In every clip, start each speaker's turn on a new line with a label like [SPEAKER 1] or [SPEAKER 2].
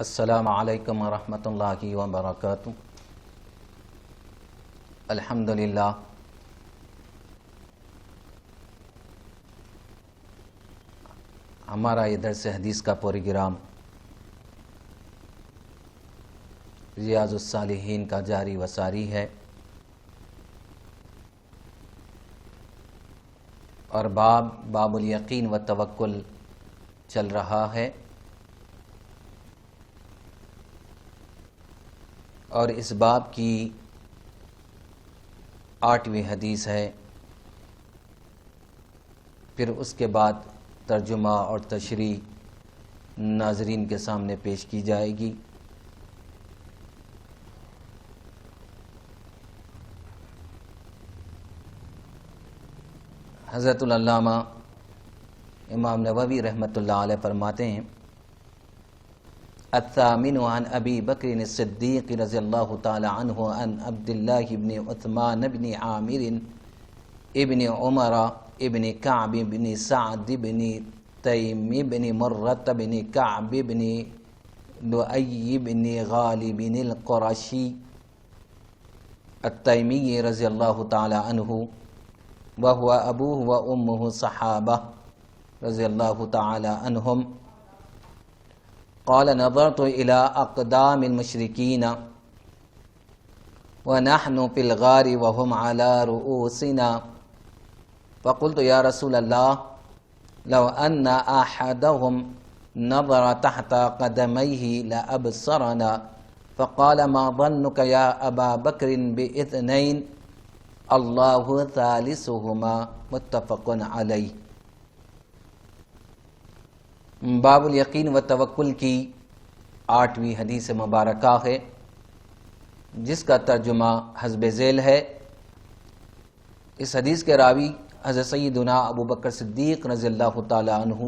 [SPEAKER 1] السلام علیکم ورحمۃ اللہ وبرکاتہ۔ الحمدللہ ہمارا یہ درس حدیث کا پروگرام ریاض الصالحین کا جاری و ساری ہے، اور باب الیقین و توکل چل رہا ہے، اور اس باب کی 8ویں حدیث ہے۔ پھر اس کے بعد ترجمہ اور تشریح ناظرین کے سامنے پیش کی جائے گی۔ حضرت العلامہ امام نووی رحمۃ اللہ علیہ فرماتے ہیں، الثامن عن ابی بکر الصدیق رضی اللہ تعالی عنہ عن عبداللہ بن عثمان بن عامر ابن عمر ابن کعب بن سعد بن تیم بن مرۃ بن کعب بن لؤی بن غالب القرشی التیمی رضی اللہ تعالی عنہ وهو ابوه وامه صحابہ رضی اللہ تعالی عنہم، قال نظرت الى اقدام المشرکین ونحن في الغار وهم على رؤوسنا فقلت يا رسول الله لو ان احدهم نظر تحت قدميه لابصرنا، فقال ما ظنك يا ابا بكر باثنين الله ثالثهما، متفق علیہ۔ باب الیقین و توکل کی 8ویں حدیث مبارکہ ہے، جس کا ترجمہ حسب ذیل ہے۔ اس حدیث کے راوی حضرت سیدنا ابو بکر صدیق رضی اللہ تعالی عنہ،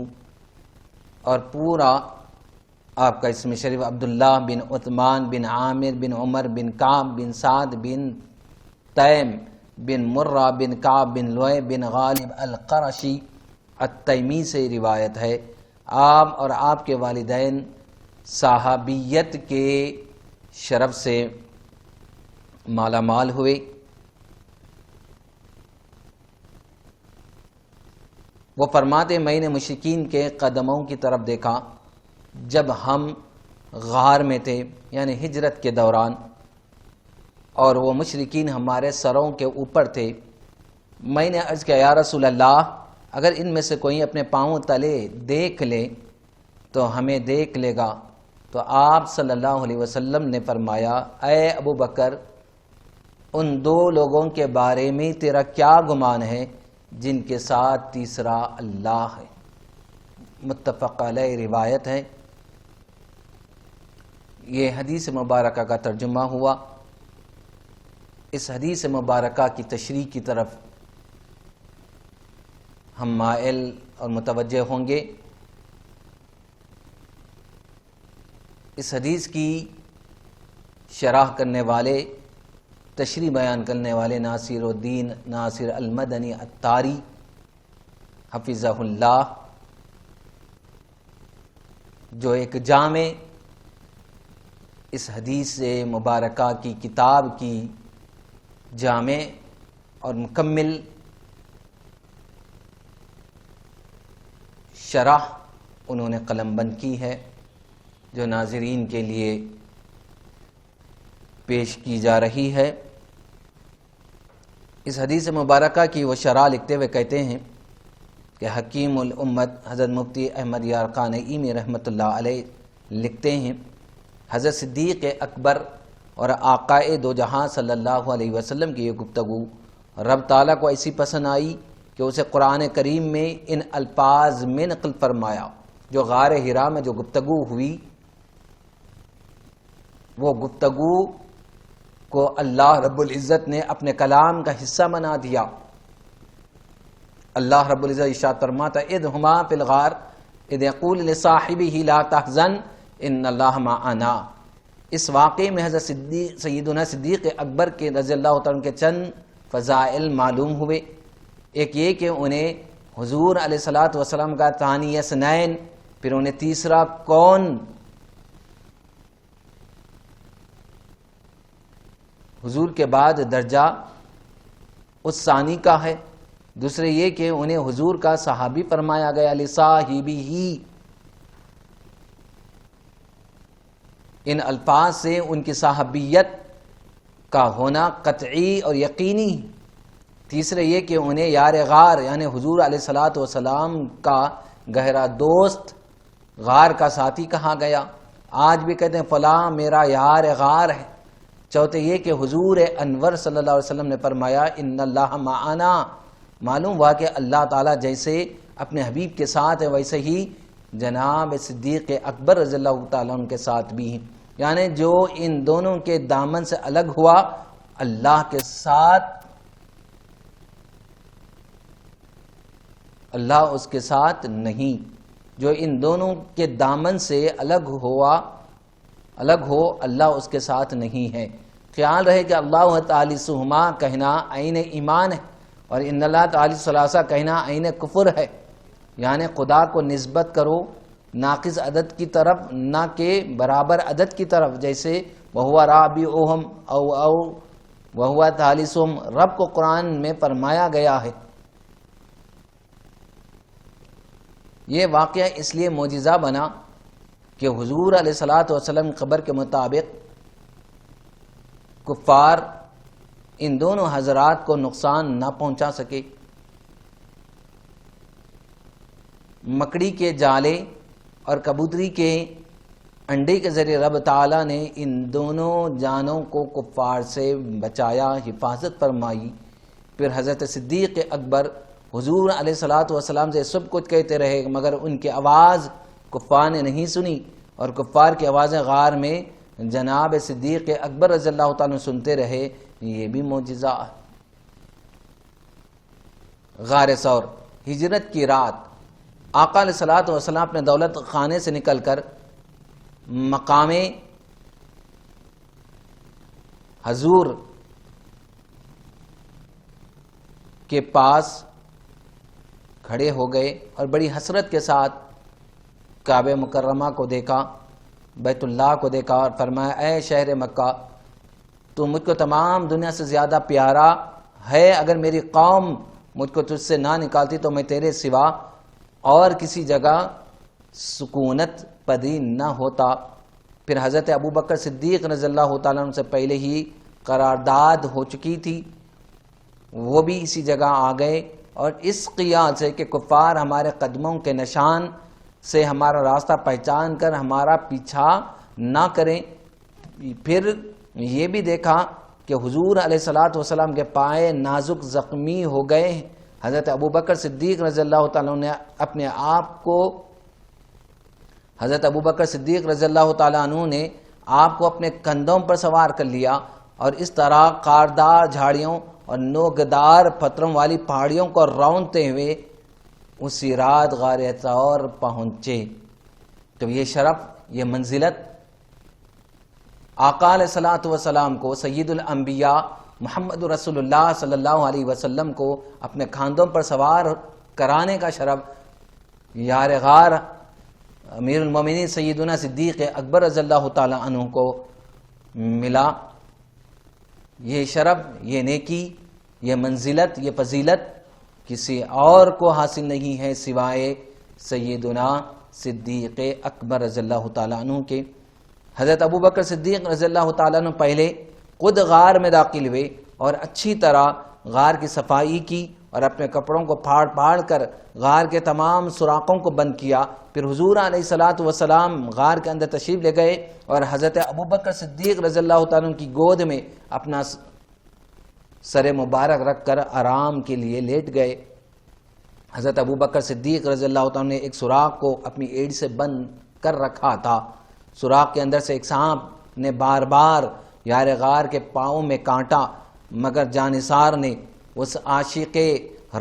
[SPEAKER 1] اور پورا آپ کا اسم شریف عبداللہ بن عثمان بن عامر بن عمر بن کعب بن سعد بن تیم بن مرہ بن کعب بن لؤی بن غالب القرشی التیمی سے روایت ہے۔ آپ اور آپ کے والدین صحابیت کے شرف سے مالا مال ہوئے۔ وہ فرماتے، میں نے مشرکین کے قدموں کی طرف دیکھا جب ہم غار میں تھے، یعنی ہجرت کے دوران، اور وہ مشرکین ہمارے سروں کے اوپر تھے۔ میں نے عرض کیا، یا رسول اللہ، اگر ان میں سے کوئی اپنے پاؤں تلے دیکھ لے تو ہمیں دیکھ لے گا۔ تو آپ صلی اللہ علیہ وسلم نے فرمایا، اے ابو بکر، ان دو لوگوں کے بارے میں تیرا کیا گمان ہے جن کے ساتھ تیسرا اللہ ہے؟ متفق علیہ روایت ہے۔ یہ حدیث مبارکہ کا ترجمہ ہوا۔ اس حدیث مبارکہ کی تشریح کی طرف ہم مائل اور متوجہ ہوں گے۔ اس حدیث کی شرح کرنے والے، تشریح بیان کرنے والے ناصر الدین ناصر المدنی الطاری حفظہ اللہ، جو ایک جامع اس حدیث مبارکہ کی کتاب کی جامع اور مکمل شرح انہوں نے قلم بند کی ہے، جو ناظرین کے لیے پیش کی جا رہی ہے۔ اس حدیث مبارکہ کی وہ شرح لکھتے ہوئے کہتے ہیں کہ حکیم الامت حضرت مفتی احمد یار خانعیمی رحمۃ اللہ علیہ لکھتے ہیں، حضرت صدیق اکبر اور آقائے دو جہاں صلی اللہ علیہ وسلم کی یہ گفتگو رب تعالیٰ کو ایسی پسند آئی کہ اسے قرآن کریم میں ان الفاظ میں نقل فرمایا۔ جو غار حرا میں جو گفتگو ہوئی، وہ گفتگو کو اللہ رب العزت نے اپنے کلام کا حصہ بنا دیا۔ اللہ رب العزت ارشاد فرماتا، اذ ہما فی الغار اذ یقول لصاحبہ لا تحزن ان اللہ معنا۔ اس واقعے میں حضرت سیدنا صدیق اکبر کے رضی اللہ تعالیٰ کے چند فضائل معلوم ہوئے۔ ایک یہ کہ انہیں حضور علیہ الصلوۃ والسلام کا ثانی اثنین، پھر انہیں تیسرا کون حضور کے بعد درجہ اس ثانی کا ہے، دوسرے یہ کہ انہیں حضور کا صحابی فرمایا گیا، لصاحبہ۔ ان الفاظ سے ان کی صحابیت کا ہونا قطعی اور یقینی۔ تیسرے یہ کہ انہیں یار غار یعنی حضور علیہ الصلوۃ والسلام کا گہرا دوست، غار کا ساتھی کہا گیا۔ آج بھی کہتے ہیں فلاں میرا یار غار ہے۔ چوتھے یہ کہ حضور انور صلی اللہ علیہ وسلم نے فرمایا ان اللہ معنا، معلوم ہوا کہ اللہ تعالیٰ جیسے اپنے حبیب کے ساتھ ہے ویسے ہی جناب صدیق اکبر رضی اللہ تعالیٰ عنہ کے ساتھ بھی ہیں، یعنی جو ان دونوں کے دامن سے الگ ہوا اللہ کے ساتھ، اللہ اس کے ساتھ نہیں، جو ان دونوں کے دامن سے الگ ہو اللہ اس کے ساتھ نہیں ہے۔ خیال رہے کہ اللہ تعالی سہما کہنا عین ایمان ہے، اور ان اللہ تعالی ثلاثہ کہنا عین کفر ہے، یعنی خدا کو نسبت کرو ناقص عدد کی طرف نہ کہ برابر عدد کی طرف، جیسے وَهُوَ رَابِعُهُمْ او وَهُوَ ثَالِثُهُمْ، رب کو قرآن میں فرمایا گیا ہے۔ یہ واقعہ اس لیے معجزہ بنا کہ حضور علیہ الصلوۃ والسلام کی خبر کے مطابق کفار ان دونوں حضرات کو نقصان نہ پہنچا سکے۔ مکڑی کے جالے اور کبوتری کے انڈے کے ذریعے رب تعالیٰ نے ان دونوں جانوں کو کفار سے بچایا، حفاظت فرمائی۔ پھر حضرت صدیق اکبر حضور علیہ الصلوۃ والسلام سے سب کچھ کہتے رہے، مگر ان کی آواز کفار نے نہیں سنی، اور کفار کی آوازیں غار میں جناب صدیق اکبر رضی اللہ تعالیٰ سنتے رہے۔ یہ بھی معجزہ ہے۔ غار ثور، ہجرت کی رات، آقا علیہ الصلوۃ والسلام اپنے دولت خانے سے نکل کر مقام حضور کے پاس کھڑے ہو گئے اور بڑی حسرت کے ساتھ کعبہ مکرمہ کو دیکھا، بیت اللہ کو دیکھا، اور فرمایا اے شہر مکہ، تو مجھ کو تمام دنیا سے زیادہ پیارا ہے، اگر میری قوم مجھ کو تجھ سے نہ نکالتی تو میں تیرے سوا اور کسی جگہ سکونت پذیر نہ ہوتا۔ پھر حضرت ابوبکر صدیق رضی اللہ تعالیٰ عنہ سے پہلے ہی قرارداد ہو چکی تھی، وہ بھی اسی جگہ آ گئے، اور اس خیال سے کہ کفار ہمارے قدموں کے نشان سے ہمارا راستہ پہچان کر ہمارا پیچھا نہ کریں۔ پھر یہ بھی دیکھا کہ حضور علیہ الصلوۃ والسلام کے پائے نازک زخمی ہو گئے ہیں۔ حضرت ابوبکر صدیق رضی اللہ تعالیٰ نے اپنے آپ کو حضرت ابوبکر صدیق رضی اللہ تعالیٰ عنہ نے آپ کو اپنے کندھوں پر سوار کر لیا، اور اس طرح خاردار جھاڑیوں اور نوکدار پتھروں والی پہاڑیوں کو رونتے ہوئے اسی رات غار ثور پہنچے۔ تو یہ شرف، یہ منزلت آقا علیہ الصلوۃ والسلام کو، سید الانبیاء محمد رسول اللہ صلی اللہ علیہ وسلم کو اپنے کاندھوں پر سوار کرانے کا شرف یار غار امیر المومنین سیدنا صدیق اکبر رضی اللہ تعالی عنہ کو ملا۔ یہ شرف، یہ نیکی، یہ منزلت، یہ فضیلت کسی اور کو حاصل نہیں ہے سوائے سیدنا صدیق اکبر رضی اللہ تعالیٰ عنہ کے۔ حضرت ابوبکر صدیق رضی اللہ تعالیٰ عنہ پہلے خود غار میں داخل ہوئے اور اچھی طرح غار کی صفائی کی، اور اپنے کپڑوں کو پھاڑ پھاڑ کر غار کے تمام سوراخوں کو بند کیا۔ پھر حضور علیہ الصلوۃ والسلام غار کے اندر تشریف لے گئے، اور حضرت ابوبکر صدیق رضی اللہ تعالیٰ عنہ کی گود میں اپنا سر مبارک رکھ کر آرام کے لیے لیٹ گئے۔ حضرت ابوبکر صدیق رضی اللہ تعالیٰ نے ایک سوراخ کو اپنی ایڑی سے بند کر رکھا تھا۔ سوراخ کے اندر سے ایک سانپ نے بار بار یار غار کے پاؤں میں کاٹا، مگر جانثار نے، اس عاشق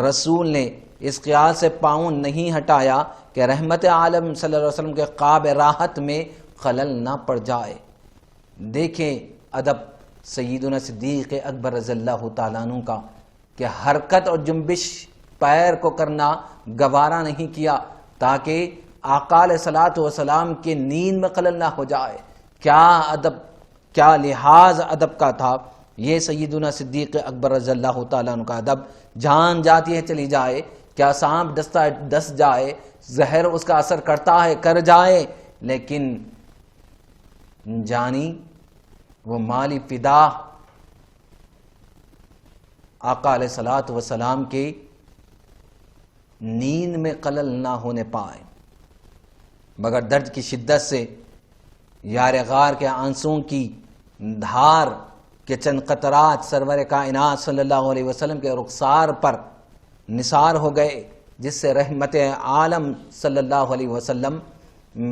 [SPEAKER 1] رسول نے اس خیال سے پاؤں نہیں ہٹایا کہ رحمت عالم صلی اللہ علیہ وسلم کے قاب راحت میں خلل نہ پڑ جائے۔ دیکھیں ادب سیدنا صدیق اکبر رضی اللہ تعالیٰ عنہ کا، کہ حرکت اور جنبش پیر کو کرنا گوارا نہیں کیا تاکہ آقا علیہ الصلوۃ والسلام کے نیند میں خلل نہ ہو جائے۔ کیا ادب، کیا لحاظ ادب کا تھا یہ سیدنا صدیق اکبر رضی اللہ تعالیٰ عنہ کا ادب. جان جاتی ہے چلی جائے، کیا سانپ ڈس جائے، زہر اس کا اثر کرتا ہے کر جائے، لیکن جانی وہ مالی فدا آقا علیہ الصلوۃ والسلام کے نیند میں خلل نہ ہونے پائے، مگر درد کی شدت سے یار غار کے آنسوں کی دھار کے چند قطرات سرور کائنات صلی اللہ علیہ وسلم کے رخسار پر نثار ہو گئے، جس سے رحمت عالم صلی اللہ علیہ وسلم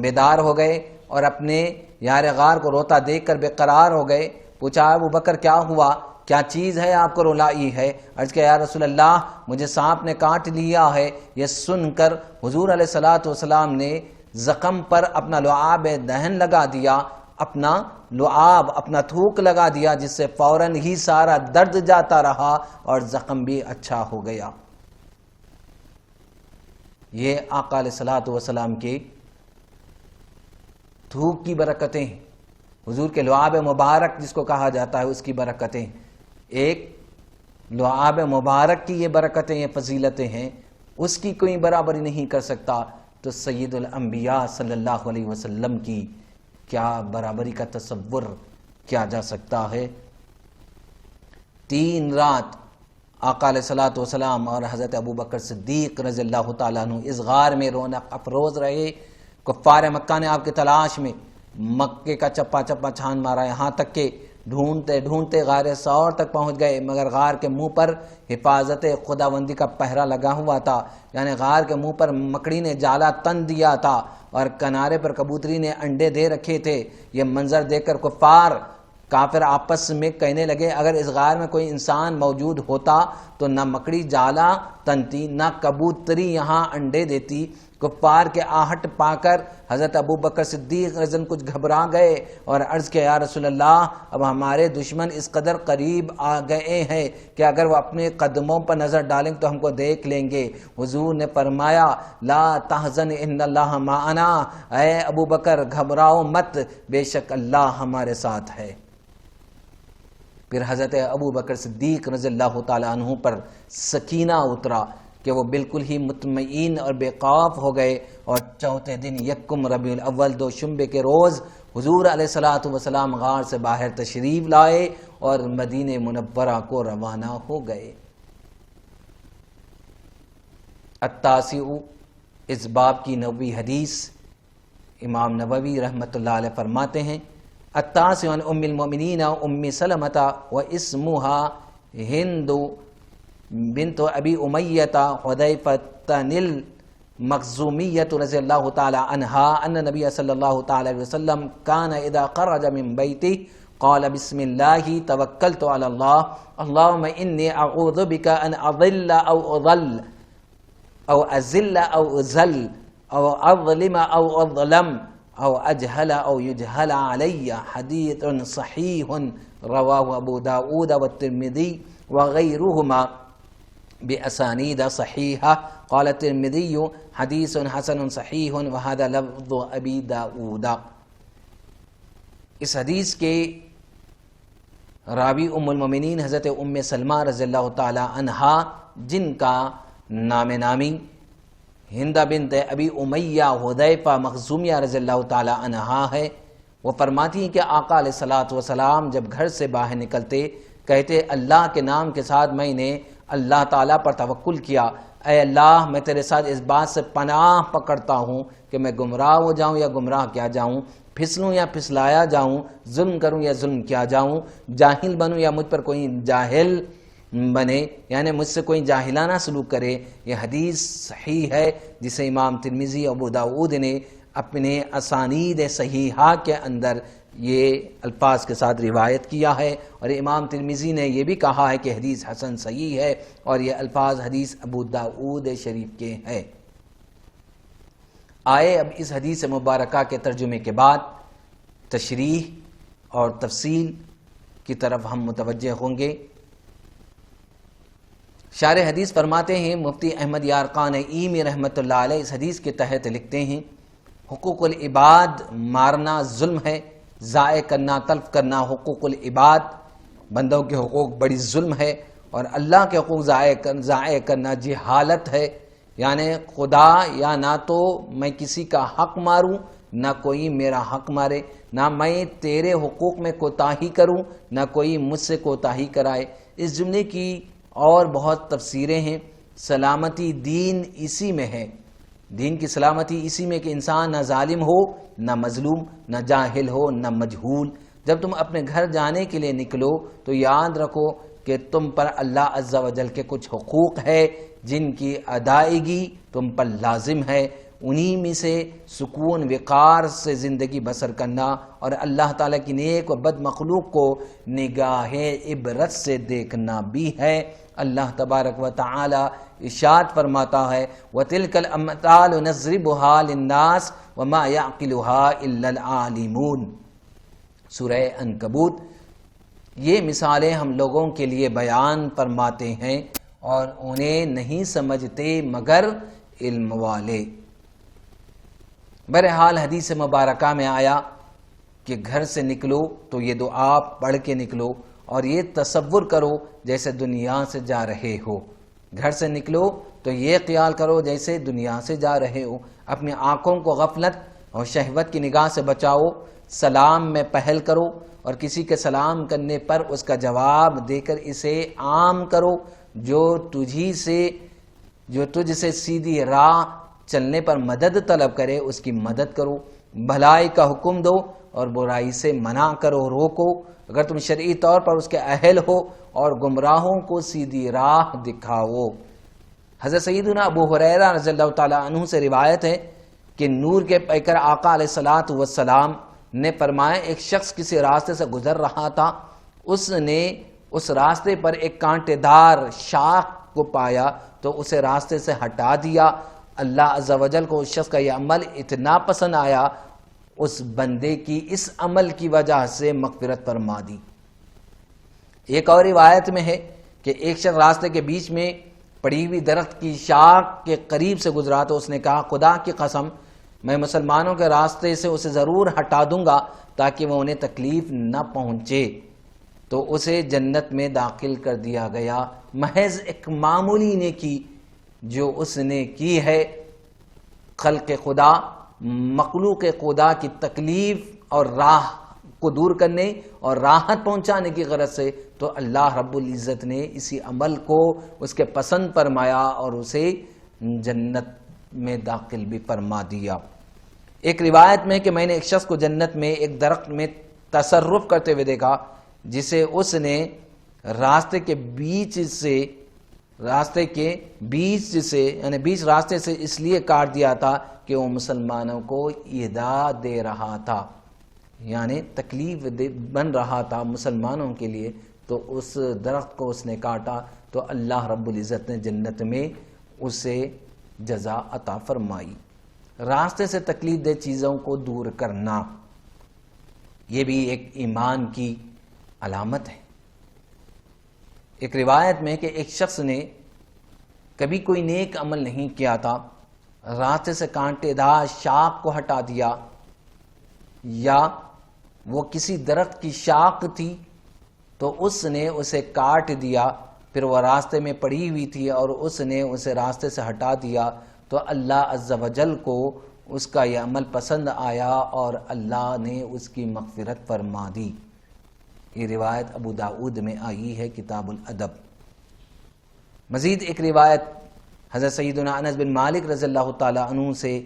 [SPEAKER 1] بیدار ہو گئے اور اپنے یار غار کو روتا دیکھ کر بے قرار ہو گئے. پوچھا ابو بکر کیا ہوا، کیا چیز ہے آپ کو رلائی ہے؟ عرض کیا یا رسول اللہ مجھے سانپ نے کاٹ لیا ہے. یہ سن کر حضور علیہ الصلوۃ والسلام نے زخم پر اپنا لعاب دہن لگا دیا، اپنا تھوک لگا دیا، جس سے فوراً ہی سارا درد جاتا رہا اور زخم بھی اچھا ہو گیا. یہ آقا علیہ الصلوۃ والسلام کے تھوک کی برکتیں، حضور کے لعاب مبارک جس کو کہا جاتا ہے اس کی برکتیں. ایک لعاب مبارک کی یہ برکتیں، یہ فضیلتیں ہیں، اس کی کوئی برابری نہیں کر سکتا، تو سید الانبیاء صلی اللہ علیہ وسلم کی کیا برابری کا تصور کیا جا سکتا ہے. 3 رات آقا علیہ الصلوۃ والسلام اور حضرت ابو بکر صدیق رضی اللہ تعالیٰ عنہ اس غار میں رونق افروز رہے. کفار مکہ نے آپ کی تلاش میں مکے کا چپا چپا چھان مارا، یہاں تک کہ ڈھونڈتے ڈھونڈتے غار ثور تک پہنچ گئے، مگر غار کے منہ پر حفاظت خداوندی کا پہرا لگا ہوا تھا، یعنی غار کے منہ پر مکڑی نے جالا تن دیا تھا اور کنارے پر کبوتری نے انڈے دے رکھے تھے. یہ منظر دیکھ کر کافر آپس میں کہنے لگے اگر اس غار میں کوئی انسان موجود ہوتا تو نہ مکڑی جالا تنتی نہ کبوتری یہاں انڈے دیتی. کفار کے آہٹ پا کر حضرت ابو بکر صدیق رضی اللہ عنہ کچھ گھبرا گئے اور عرض کیا یا رسول اللہ اب ہمارے دشمن اس قدر قریب آ گئے ہیں کہ اگر وہ اپنے قدموں پر نظر ڈالیں تو ہم کو دیکھ لیں گے. حضور نے فرمایا لا تحزن ان اللہ معنا، اے ابو بکر گھبراؤ مت، بے شک اللہ ہمارے ساتھ ہے. پھر حضرت ابو بکر صدیق رضی اللہ تعالیٰ عنہ پر سکینہ اترا کہ وہ بالکل ہی مطمئن اور بے خوف ہو گئے، اور چوتھے دن یکم ربیع الاول دوشنبے کے روز حضور علیہ الصلوۃ والسلام غار سے باہر تشریف لائے اور مدینہ منورہ کو روانہ ہو گئے. التاسع، اس باب کی 90 حدیث امام نووی رحمۃ اللہ علیہ فرماتے ہیں التاسع عن ام المؤمنین ام سلمۃ واسمها ہند بنت ابی امیۃ حذیفۃ المخزومیۃ رضی اللہ تعالی عنہا ان نبی صلی اللہ تعالی علیہ وسلم کان اذا خرج من بیتہ قال بسم اللہ توکلت علی اللہ اللہم انی اعوذ بک ان اضل او اضل او ازل او ازل او اظلم او اظلم او اجہل او یجہل علی. حدیث صحیح رواہ ابو داود والترمذی وغیرہما بأسانید صحیحہ. قال الترمذی حدیث حسن صحیح وهذا لفظ ابی داود. اس حدیث کے راوی ام المؤمنین حضرت ام سلمہ رضی اللہ تعالی عنہا، جن کا نام نامی ہند بنت ابی امیہ حذیفہ مخزومیہ رضی اللہ تعالی عنہا ہے. وہ فرماتی ہیں کہ آقا علیہ الصلوۃ والسلام جب گھر سے باہر نکلتے کہتے اللہ کے نام کے ساتھ میں نے اللہ تعالیٰ پر توکل کیا، اے اللہ میں تیرے ساتھ اس بات سے پناہ پکڑتا ہوں کہ میں گمراہ ہو جاؤں یا گمراہ کیا جاؤں، پھسلوں یا پھسلایا جاؤں، ظلم کروں یا ظلم کیا جاؤں، جاہل بنوں یا مجھ پر کوئی جاہل بنے، یعنی مجھ سے کوئی جاہلانہ سلوک کرے. یہ حدیث صحیح ہے جسے امام ترمذی ابو داود نے اپنے اسانید صحیحہ کے اندر یہ الفاظ کے ساتھ روایت کیا ہے، اور امام ترمذی نے یہ بھی کہا ہے کہ حدیث حسن صحیح ہے، اور یہ الفاظ حدیث ابو داود شریف کے ہیں. آئے اب اس حدیث مبارکہ کے ترجمے کے بعد تشریح اور تفصیل کی طرف ہم متوجہ ہوں گے. شارح حدیث فرماتے ہیں مفتی احمد یارقان ایمی رحمۃ اللہ علیہ اس حدیث کے تحت لکھتے ہیں حقوق العباد مارنا ظلم ہے، ضائع کرنا تلف کرنا حقوق العباد بندوں کے حقوق بڑی ظلم ہے، اور اللہ کے حقوق ضائع کرنا جہالت ہے. یعنی خدا یا نہ تو میں کسی کا حق ماروں نہ کوئی میرا حق مارے، نہ میں تیرے حقوق میں کوتاہی کروں نہ کوئی مجھ سے کوتاہی کرائے. اس جملے کی اور بہت تفسیریں ہیں. سلامتی دین اسی میں ہے، دین کی سلامتی اسی میں کہ انسان نہ ظالم ہو نہ مظلوم، نہ جاہل ہو نہ مجہول. جب تم اپنے گھر جانے کے لیے نکلو تو یاد رکھو کہ تم پر اللہ عز و جل کے کچھ حقوق ہے جن کی ادائیگی تم پر لازم ہے. انہی میں سے سکون وقار سے زندگی بسر کرنا اور اللہ تعالیٰ کی نیک و بد مخلوق کو نگاہ عبرت سے دیکھنا بھی ہے. اللہ تبارک و تعالی ارشاد فرماتا ہے وَتِلْكَ الْأَمْثَالُ نَضْرِبُهَا لِلنَّاسِ وَمَا يَعْقِلُهَا إِلَّا الْعَالِمُونَ. سورہ عنکبوت. یہ مثالیں ہم لوگوں کے لیے بیان فرماتے ہیں اور انہیں نہیں سمجھتے مگر علم والے. بہرحال حدیث مبارکہ میں آیا کہ گھر سے نکلو تو یہ دعا پڑھ کے نکلو اور یہ تصور کرو جیسے دنیا سے جا رہے ہو. گھر سے نکلو تو یہ خیال کرو جیسے دنیا سے جا رہے ہو. اپنی آنکھوں کو غفلت اور شہوت کی نگاہ سے بچاؤ. سلام میں پہل کرو اور کسی کے سلام کرنے پر اس کا جواب دے کر اسے عام کرو. جو تجھ سے سیدھی راہ چلنے پر مدد طلب کرے اس کی مدد کرو. بھلائی کا حکم دو اور برائی سے منع کرو، روکو. اگر تم شرعی طور پر اس کے اہل ہو اور گمراہوں کو سیدھی راہ دکھاؤ. حضرت سیدنا ابو ہریرہ رضی اللہ تعالیٰ عنہ سے روایت ہے کہ نور کے پیکر آقا علیہ الصلوۃ والسلام نے فرمایا ایک شخص کسی راستے سے گزر رہا تھا. اس نے اس راستے پر ایک کانٹے دار شاخ کو پایا تو اسے راستے سے ہٹا دیا. اللہ عز و جل کو اس شخص کا یہ عمل اتنا پسند آیا، اس بندے کی اس عمل کی وجہ سے مغفرت فرما دی. ایک اور روایت میں ہے کہ ایک شخص راستے کے بیچ میں پڑی ہوئی درخت کی شاخ کے قریب سے گزرا تو اس نے کہا خدا کی قسم میں مسلمانوں کے راستے سے اسے ضرور ہٹا دوں گا تاکہ وہ انہیں تکلیف نہ پہنچے. تو اسے جنت میں داخل کر دیا گیا. محض ایک معمولی نیکی جو اس نے کی ہے خلق خدا، مخلوق خدا کی تکلیف اور راہ کو دور کرنے اور راحت پہنچانے کی غرض سے، تو اللہ رب العزت نے اسی عمل کو اس کے پسند فرمایا اور اسے جنت میں داخل بھی فرما دیا. ایک روایت میں کہ میں نے ایک شخص کو جنت میں ایک درخت میں تصرف کرتے ہوئے دیکھا جسے اس نے راستے کے بیچ راستے سے اس لیے کاٹ دیا تھا کہ وہ مسلمانوں کو ایذا دے رہا تھا، یعنی تکلیف بن رہا تھا مسلمانوں کے لیے. تو اس درخت کو اس نے کاٹا تو اللہ رب العزت نے جنت میں اسے جزا عطا فرمائی. راستے سے تکلیف دہ چیزوں کو دور کرنا یہ بھی ایک ایمان کی علامت ہے. ایک روایت میں کہ ایک شخص نے کبھی کوئی نیک عمل نہیں کیا تھا، راستے سے کانٹے دار شاخ کو ہٹا دیا یا وہ کسی درخت کی شاخ تھی تو اس نے اسے کاٹ دیا، پھر وہ راستے میں پڑی ہوئی تھی اور اس نے اسے راستے سے ہٹا دیا، تو اللہ عز و جل کو اس کا یہ عمل پسند آیا اور اللہ نے اس کی مغفرت فرما دی. یہ روایت ابو داؤد میں آئی ہے کتاب الادب. مزید ایک روایت حضرت سیدنا انس بن مالک رضی اللہ تعالی عنہ سے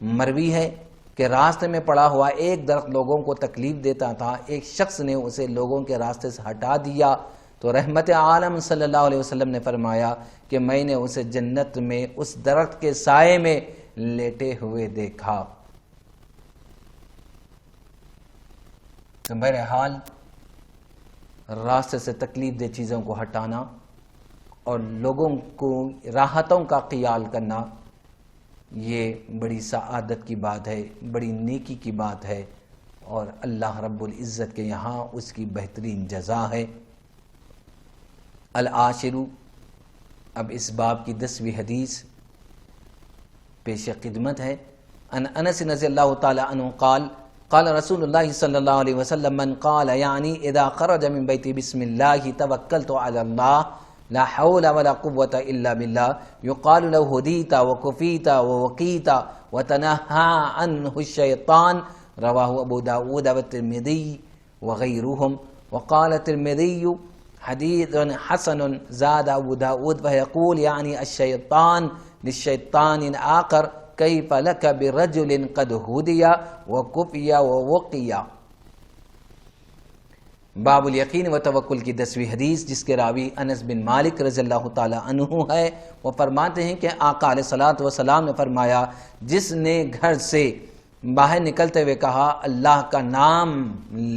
[SPEAKER 1] مروی ہے کہ راستے میں پڑا ہوا ایک درخت لوگوں کو تکلیف دیتا تھا. ایک شخص نے اسے لوگوں کے راستے سے ہٹا دیا تو رحمت عالم صلی اللہ علیہ وسلم نے فرمایا کہ میں نے اسے جنت میں اس درخت کے سائے میں لیٹے ہوئے دیکھا. تو بہرحال راستے سے تکلیف دہ چیزوں کو ہٹانا اور لوگوں کو راحتوں کا خیال کرنا یہ بڑی سعادت کی بات ہے، بڑی نیکی کی بات ہے اور اللہ رب العزت کے یہاں اس کی بہترین جزا ہے. العاشر. اب اس باب کی 10ویں حدیث پیش خدمت ہے. ان انس رضی اللہ تعالی عنہ قال قال رسول اللہ صلی اللہ علیہ وسلم من قال یعنی اذا خرج من بیتی بسم اللہ توکلت علی اللہ لا حول ولا قوة الا باللہ یقال له ہدیت وکفیت ووقیت وتنہا عنہ الشیطان رواہ ابو داود والترمذی وغیرہم وقال الترمذی حدیث حسن زاد ابو داود ویقول یعنی الشیطان للشیطان آخر کیف لک برجل قد ہدی وکفی ووقی۔ باب الیقین و توکل کی 10ویں حدیث، جس کے راوی انس بن مالک رضی اللہ تعالی عنہ ہے۔ وہ فرماتے ہیں کہ آقا علیہ الصلوۃ والسلام نے فرمایا جس نے گھر سے باہر نکلتے ہوئے کہا اللہ کا نام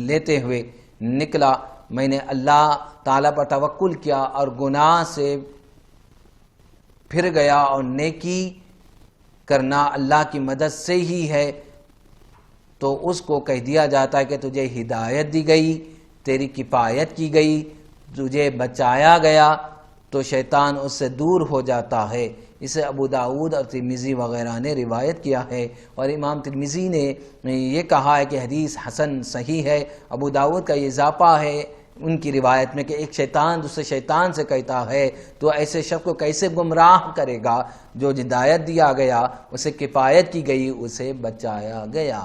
[SPEAKER 1] لیتے ہوئے نکلا، میں نے اللہ تعالیٰ پر توکل کیا اور گناہ سے پھر گیا اور نیکی کرنا اللہ کی مدد سے ہی ہے، تو اس کو کہہ دیا جاتا ہے کہ تجھے ہدایت دی گئی، تیری کفایت کی گئی، تجھے بچایا گیا، تو شیطان اس سے دور ہو جاتا ہے۔ اسے ابو داود اور ترمذی وغیرہ نے روایت کیا ہے، اور امام ترمذی نے یہ کہا ہے کہ حدیث حسن صحیح ہے۔ ابو داود کا یہ اضافہ ہے ان کی روایت میں کہ ایک شیطان دوسرے شیطان سے کہتا ہے، تو ایسے شخص کو کیسے گمراہ کرے گا؟ جو ہدایت دیا گیا، اسے کفایت کی گئی، اسے بچایا گیا۔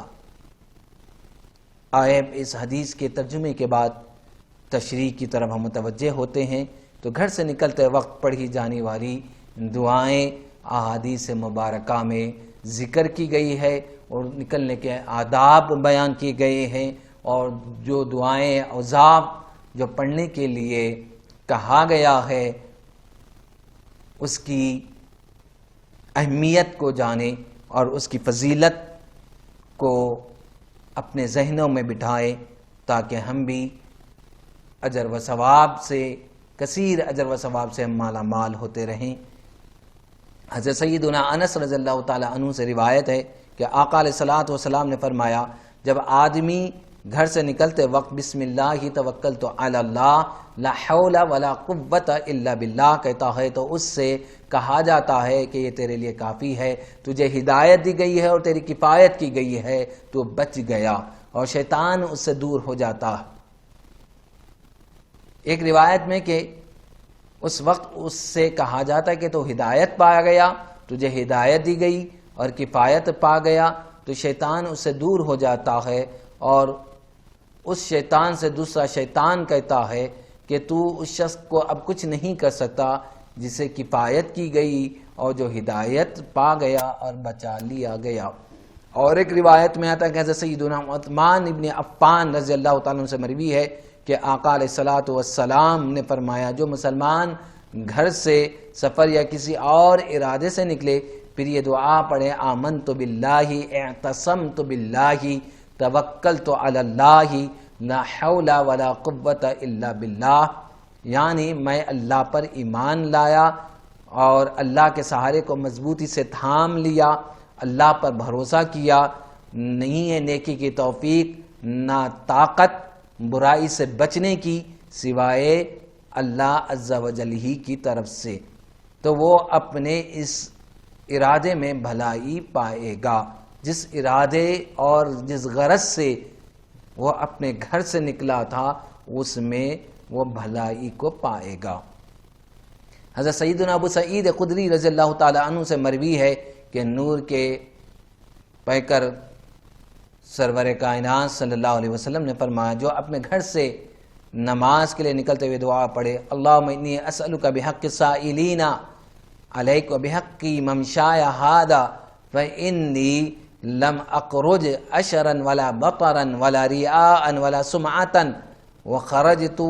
[SPEAKER 1] آئے اس حدیث کے ترجمے کے بعد تشریح کی طرف ہم متوجہ ہوتے ہیں۔ تو گھر سے نکلتے وقت پڑھی جانے والی دعائیں احادیث مبارکہ میں ذکر کی گئی ہے، اور نکلنے کے آداب بیان کیے گئے ہیں، اور جو دعائیں اوصاف جو پڑھنے کے لیے کہا گیا ہے اس کی اہمیت کو جانیں اور اس کی فضیلت کو اپنے ذہنوں میں بٹھائیں، تاکہ ہم بھی اجر و ثواب سے، کثیر اجر و ثواب سے ہم مالا مال ہوتے رہیں۔ حضرت سیدنا انس رضی اللہ تعالی عنہ سے روایت ہے کہ آقا علیہ الصلوۃ والسلام نے فرمایا جب آدمی گھر سے نکلتے وقت بسم اللہ توکلت علی اللہ لا حول ولا قوة الا باللہ کہتا ہے، تو اس سے کہا جاتا ہے کہ یہ تیرے لیے کافی ہے، تجھے ہدایت دی گئی ہے اور تیری کفایت کی گئی ہے، تو بچ گیا اور شیطان اس سے دور ہو جاتا۔ ایک روایت میں کہ اس وقت اس سے کہا جاتا ہے کہ تو ہدایت پا گیا، تجھے ہدایت دی گئی اور کفایت پا گیا، تو شیطان اس سے دور ہو جاتا ہے، اور اس شیطان سے دوسرا شیطان کہتا ہے کہ تو اس شخص کو اب کچھ نہیں کر سکتا جسے کفایت کی گئی اور جو ہدایت پا گیا اور بچا لیا گیا۔ اور ایک روایت میں آتا ہے کہ حضرت سیدنا عثمان ابن عفان رضی اللہ تعالیٰ عنہ سے مروی ہے کہ آقا علیہ الصلوۃ والسلام نے فرمایا جو مسلمان گھر سے سفر یا کسی اور ارادے سے نکلے پھر یہ دعا پڑھے آمنت باللہ اعتصمت باللہ توکلت علی اللہ لا حول ولا قوة الا باللہ، یعنی میں اللہ پر ایمان لایا اور اللہ کے سہارے کو مضبوطی سے تھام لیا، اللہ پر بھروسہ کیا، نہیں ہے نیکی کی توفیق نہ طاقت برائی سے بچنے کی سوائے اللہ عز و جل ہی کی طرف سے، تو وہ اپنے اس ارادے میں بھلائی پائے گا، جس ارادے اور جس غرض سے وہ اپنے گھر سے نکلا تھا اس میں وہ بھلائی کو پائے گا۔ حضرت سیدنا ابو سعید خدری رضی اللہ تعالی عنہ سے مروی ہے کہ نور کے پیکر سرور کائنات صلی اللہ علیہ وسلم نے فرمایا جو اپنے گھر سے نماز کے لیے نکلتے ہوئے دعا پڑھے اللہم انی اسألک بحق السائلین علیک و بحق ممشای ھذا فإنی لم اخرج عشرا ولا بطرا ولا ریاء ولا سمعتا وخرجت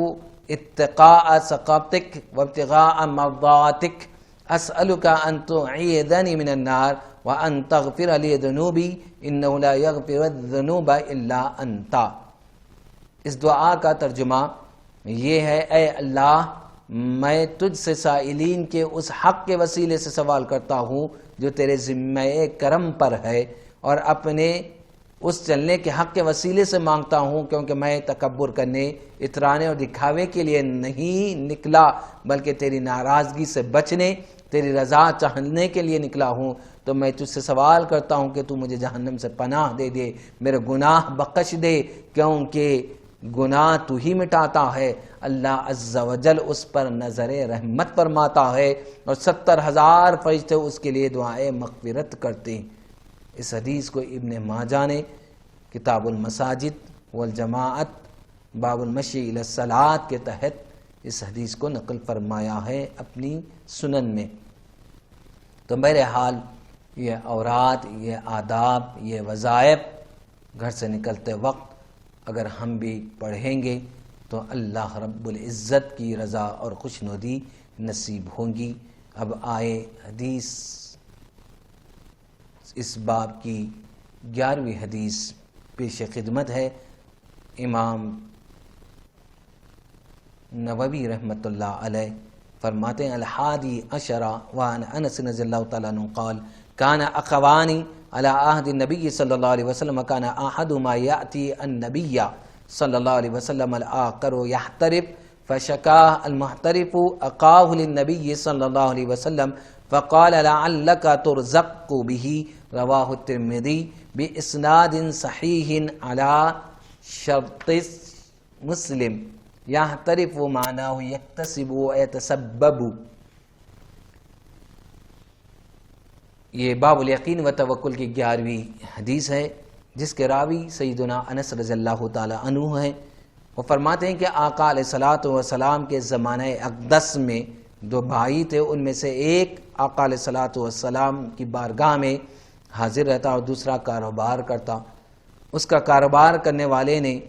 [SPEAKER 1] اتقاء سخطک وابتغاء مرضاتک اسألک ان تعیذنی من النار وان تغفر لی ذنوبی انہ لا یغفر الذنوب الا انت۔ اس دعا کا ترجمہ یہ ہے اے اللہ میں تجھ سے سائلین کے اس حق کے وسیلے سے سوال کرتا ہوں جو تیرے ذمہ کرم پر ہے، اور اپنے اس چلنے کے حق کے وسیلے سے مانگتا ہوں کیونکہ میں تکبر کرنے اترانے اور دکھاوے کے لیے نہیں نکلا بلکہ تیری ناراضگی سے بچنے تیری رضا چاہنے کے لیے نکلا ہوں، تو میں تجھ سے سوال کرتا ہوں کہ تو مجھے جہنم سے پناہ دے دے، میرے گناہ بخش دے، کیونکہ گناہ تو ہی مٹاتا ہے۔ اللہ عز و جل اس پر نظر رحمت فرماتا ہے اور 70,000 فرشتے اس کے لیے دعائے مغفرت کرتے ہیں۔ اس حدیث کو ابن ماجہ نے کتاب المساجد والجماعت باب المشی الی الصلاۃ کے تحت اس حدیث کو نقل فرمایا ہے اپنی سنن میں۔ تو بہرحال یہ اوراد، یہ آداب، یہ وظائف گھر سے نکلتے وقت اگر ہم بھی پڑھیں گے تو اللہ رب العزت کی رضا اور خوشنودی نصیب ہوں گی۔ اب آئے حدیث، اس باب کی 11ویں حدیث پیش خدمت ہے۔ امام نووی رحمۃ اللہ علیہ فرماتے ہیں الحادی عشرہ وعن انس رضی اللہ تعالیٰ عنہ قال کان اخوانی علی عہد النبی صلی اللہ علیہ وسلم کان احدہما یأتی النبی صلی اللہ علیہ وسلم الآخر یحترف فشکاہ المحترف اقاہ للنبی صلی اللہ علیہ وسلم فقال لعلک ترزق به رواہ الترمذی باسناد صحیح علی شرط مسلم۔ یحترف معناه یکتسب و یتسبب۔ یہ باب الیقین و توکل کی 11ویں حدیث ہے، جس کے راوی سیدنا انس رضی اللہ تعالی عنہ ہیں۔ وہ فرماتے ہیں کہ آقا علیہ الصلوۃ والسلام کے زمانہ اقدس میں 2 بھائی تھے، ان میں سے ایک آقا علیہ الصلوۃ والسلام کی بارگاہ میں حاضر رہتا اور دوسرا کاروبار کرتا۔ اس کاروبار کرنے والے نے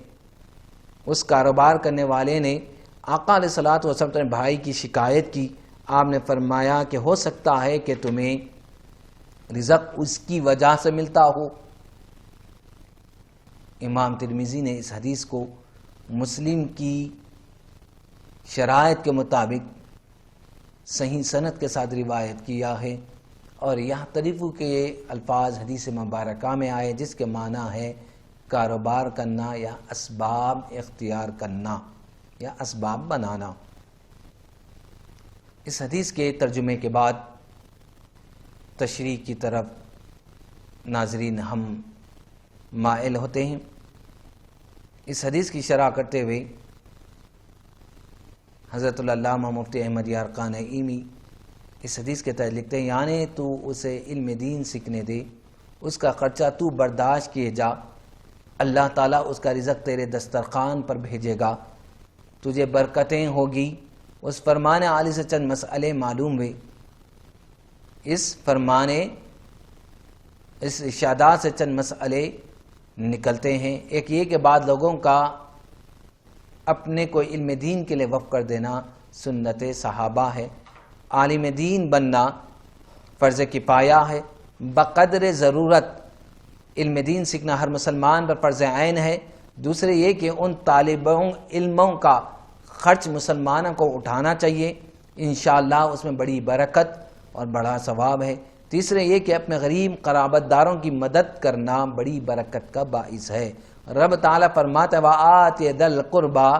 [SPEAKER 1] آقا علیہ الصلوۃ والسلام اپنے بھائی کی شکایت کی۔ آپ نے فرمایا کہ ہو سکتا ہے کہ تمہیں رزق اس کی وجہ سے ملتا ہو۔ امام ترمذی نے اس حدیث کو مسلم کی شرائط کے مطابق صحیح سند کے ساتھ روایت کیا ہے، اور یہاں تریفو کے الفاظ حدیث مبارکہ میں آئے جس کے معنی ہے کاروبار کرنا یا اسباب اختیار کرنا یا اسباب بنانا۔ اس حدیث کے ترجمے کے بعد تشریح کی طرف ناظرین ہم مائل ہوتے ہیں۔ اس حدیث کی شرح کرتے ہوئے حضرت العلامہ مفتی احمد یارقان نعیمی اس حدیث کے تحت لکھتے ہیں یعنی تو اسے علم دین سیکھنے دے، اس کا خرچہ تو برداشت کیے جا، اللہ تعالیٰ اس کا رزق تیرے دسترخوان پر بھیجے گا، تجھے برکتیں ہوگی۔ اس فرمان عالی سے چند مسئلے معلوم ہوئے۔ اس ارشادات سے چند مسئلے نکلتے ہیں۔ ایک یہ کہ بعض لوگوں کا اپنے کو علم دین کے لیے وقف کر دینا سنت صحابہ ہے۔ عالم دین بننا فرض کفایہ ہے، بقدر ضرورت علم دین سیکھنا ہر مسلمان پر فرض عین ہے۔ دوسرے یہ کہ ان طالب علموں کا خرچ مسلمانوں کو اٹھانا چاہیے، انشاءاللہ اس میں بڑی برکت اور بڑا ثواب ہے۔ تیسرے یہ کہ اپنے غریب قرابت داروں کی مدد کرنا بڑی برکت کا باعث ہے۔ رب تعالیٰ فرماتا ہے وَآتِ ذَا الْقُرْبَى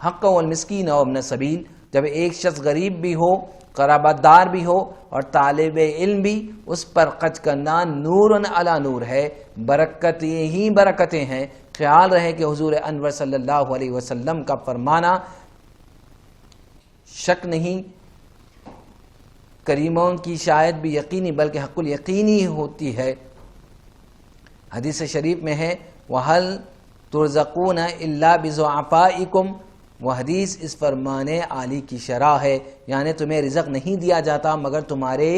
[SPEAKER 1] حَقَّهُ وَالْمِسْكِينَ وَابْنَ السَّبِيلِ۔ جب ایک شخص غریب بھی ہو، قرابت دار بھی ہو اور طالب علم بھی، اس پر خرچ کرنا نور علی نور ہے، برکتیں ہی برکتیں ہیں۔ خیال رہے کہ حضور انور صلی اللہ علیہ وسلم کا فرمانا شک نہیں، کریموں کی شاید بھی یقینی بلکہ حق الیقینی ہوتی ہے۔ حدیث شریف میں ہے وَهَلْ تُرْزَقُونَ إِلَّا بِضُعَفَائِكُمْ۔ وہ حدیث اس فرمان عالی کی شرح ہے، یعنی تمہیں رزق نہیں دیا جاتا مگر تمہارے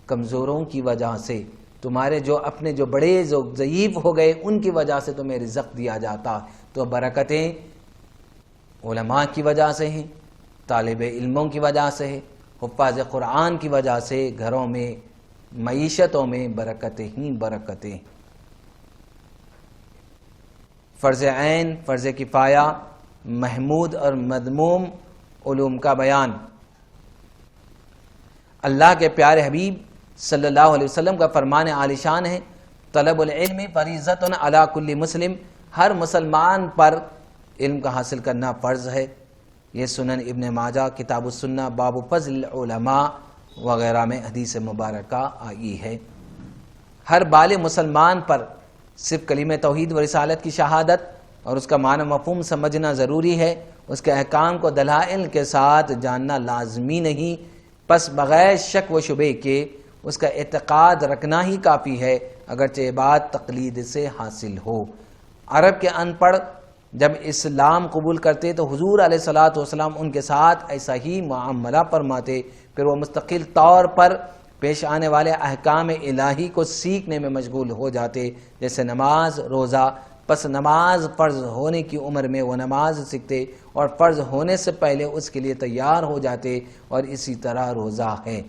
[SPEAKER 1] کمزوروں کی وجہ سے، تمہارے جو اپنے جو بڑے جو ضعیف ہو گئے ان کی وجہ سے تمہیں رزق دیا جاتا۔ تو برکتیں علماء کی وجہ سے ہیں، طالب علموں کی وجہ سے ہے، حفاظ قرآن کی وجہ سے گھروں میں معیشتوں میں برکتیں ہی برکتیں۔ فرض عین، فرض کفایہ، محمود اور مذموم علوم کا بیان۔ اللہ کے پیارے حبیب صلی اللہ علیہ وسلم کا فرمان عالی شان ہے طلب العلم فریضۃ علی کل مسلم، ہر مسلمان پر علم کا حاصل کرنا فرض ہے۔ یہ سنن ابن ماجہ کتاب السنہ باب فضل العلماء وغیرہ میں حدیث مبارکہ آئی ہے۔ ہر بالغ مسلمان پر صرف کلمہ توحید و رسالت کی شہادت اور اس کا معنی مفہوم سمجھنا ضروری ہے، اس کے احکام کو دلائل کے ساتھ جاننا لازمی نہیں، پس بغیر شک و شبے کے اس کا اعتقاد رکھنا ہی کافی ہے، اگرچہ یہ بات تقلید سے حاصل ہو۔ عرب کے ان پڑھ جب اسلام قبول کرتے تو حضور علیہ الصلوۃ والسلام ان کے ساتھ ایسا ہی معاملہ فرماتے، پھر وہ مستقل طور پر پیش آنے والے احکام الہی کو سیکھنے میں مشغول ہو جاتے، جیسے نماز، روزہ۔ پس نماز فرض ہونے کی عمر میں وہ نماز سیکھتے اور فرض ہونے سے پہلے اس کے لیے تیار ہو جاتے، اور اسی طرح روزہ ہے۔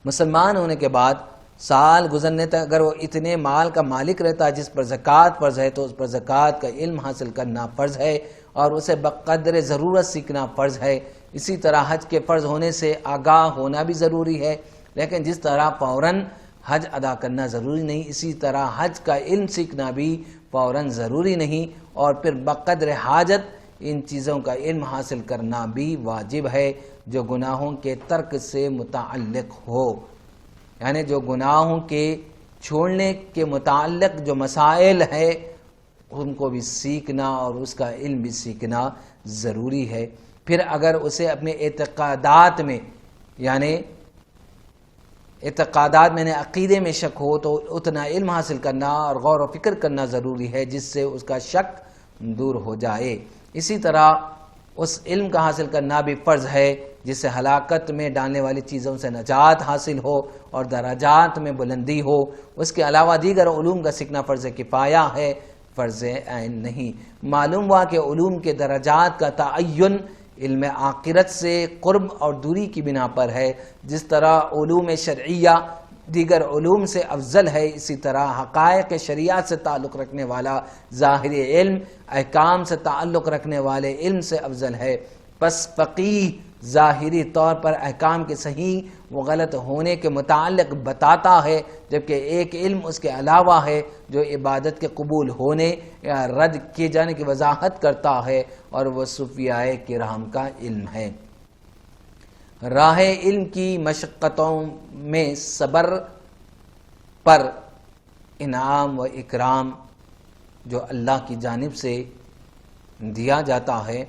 [SPEAKER 1] مسلمان ہونے کے بعد سال گزرنے تک اگر وہ اتنے مال کا مالک رہتا جس پر زکوٰۃ فرض ہے تو اس پر زکوٰۃ کا علم حاصل کرنا فرض ہے اور اسے بقدر ضرورت سیکھنا فرض ہے۔ اسی طرح حج کے فرض ہونے سے آگاہ ہونا بھی ضروری ہے، لیکن جس طرح فوراً حج ادا کرنا ضروری نہیں، اسی طرح حج کا علم سیکھنا بھی فوراً ضروری نہیں، اور پھر بقدر حاجت ان چیزوں کا علم حاصل کرنا بھی واجب ہے جو گناہوں کے ترک سے متعلق ہو، یعنی جو گناہوں کے چھوڑنے کے متعلق جو مسائل ہے ان کو بھی سیکھنا اور اس کا علم بھی سیکھنا ضروری ہے۔ پھر اگر اسے اپنے اعتقادات میں یعنی عقیدے میں شک ہو تو اتنا علم حاصل کرنا اور غور و فکر کرنا ضروری ہے جس سے اس کا شک دور ہو جائے۔ اسی طرح اس علم کا حاصل کرنا بھی فرض ہے جس سے ہلاکت میں ڈالنے والی چیزوں سے نجات حاصل ہو اور درجات میں بلندی ہو۔ اس کے علاوہ دیگر علوم کا سیکھنا فرض کفایہ ہے، فرض عین نہیں۔ معلوم ہوا کہ علوم کے درجات کا تعین علم آخرت سے قرب اور دوری کی بنا پر ہے، جس طرح علوم شرعیہ دیگر علوم سے افضل ہے، اسی طرح حقائق شریعت سے تعلق رکھنے والا ظاہری علم احکام سے تعلق رکھنے والے علم سے افضل ہے۔ پس فقیہ ظاہری طور پر احکام کے صحیح و غلط ہونے کے متعلق بتاتا ہے، جبکہ ایک علم اس کے علاوہ ہے جو عبادت کے قبول ہونے یا رد کیے جانے کی وضاحت کرتا ہے، اور وہ صوفیاء کرام کا علم ہے۔ راہ علم کی مشقتوں میں صبر پر انعام و اکرام جو اللہ کی جانب سے دیا جاتا ہے،